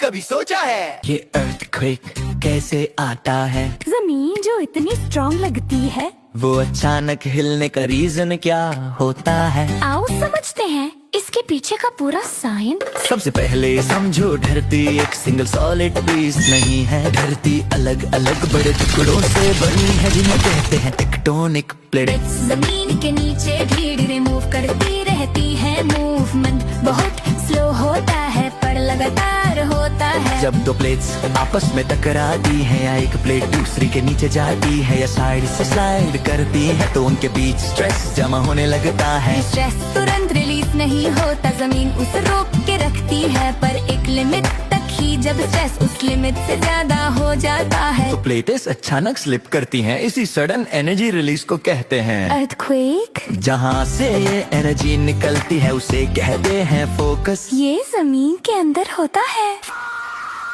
कभी सोचा है? ये अर्थक्वेक कैसे आता है? जमीन जो इतनी स्ट्रॉन्ग लगती है, वो अचानक हिलने का रीजन क्या होता है? आओ समझते हैं इसके पीछे का पूरा साइंस। सबसे पहले समझो, धरती एक सिंगल सॉलिड पीस नहीं है। धरती अलग अलग बड़े टुकड़ों से बनी है, जिन्हें कहते हैं टेक्टोनिक प्लेट्स। जमीन के नीचे धीरे मूव करती रहती है। मूवमेंट बहुत स्लो होता है पर लगातार होता है। जब दो प्लेट्स आपस में टकराती है, या एक प्लेट दूसरी के नीचे जाती है, या साइड से स्लाइड करती है, तो उनके बीच स्ट्रेस जमा होने लगता है। स्ट्रेस तुरंत रिलीज नहीं होता, जमीन उसे रोक के रखती है, पर एक लिमिट तक ही। जब स्ट्रेस उस लिमिट से ज्यादा हो जाता है, तो प्लेटें अचानक स्लिप करती हैं। इसी सडन एनर्जी रिलीज को कहते हैं अर्थक्वेक। जहाँ से ये एनर्जी निकलती है उसे कहते हैं फोकस। ये जमीन के अंदर होता है।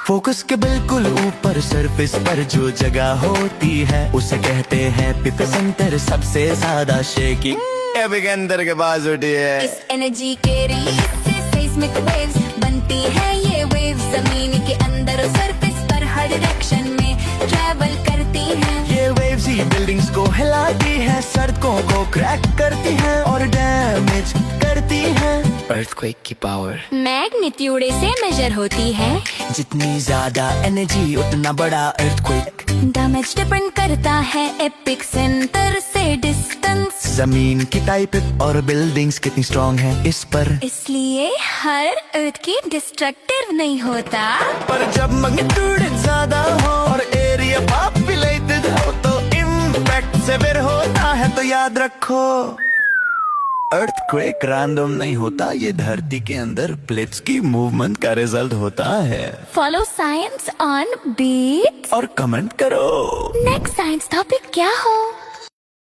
फोकस के बिल्कुल ऊपर सरफेस पर जो जगह होती है, उसे कहते हैं एपिसेंटर। सबसे ज्यादा शेकिंग एपिसेंटर के पास होती है। इस एनर्जी के रिलीज से सेस्मिक वेव्स बनती है। ये वेव्स जमीन के अंदर और सरफेस पर हर डायरेक्शन में ट्रैवल करती हैं। ये वेव्स ही बिल्डिंग्स को हिलाती है, सड़कों को क्रैक करती है और डैमेज करती है। अर्थक्वेक की पावर मैग्नीट्यूड से मेजर होती है। जितनी ज्यादा एनर्जी उतना बड़ा अर्थक्वेक। डैमेज डिपेंड करता है एपिक सेंटर से डिस्टेंस। जमीन की टाइप और बिल्डिंग्स कितनी स्ट्रॉन्ग है इस पर, इसलिए हर अर्थ की डिस्ट्रक्टिव नहीं होता। पर जब मैग्नीट्यूड ज्यादा हो और एरिया पॉपुलेटेड हो, तो इम्पैक्ट सेवियर होता है। तो याद रखो, अर्थक्वेक रैंडम नहीं होता, ये धरती के अंदर प्लेट्स की मूवमेंट का रिजल्ट होता है। फॉलो साइंस ऑन बीट्स और कमेंट करो नेक्स्ट साइंस टॉपिक क्या हो।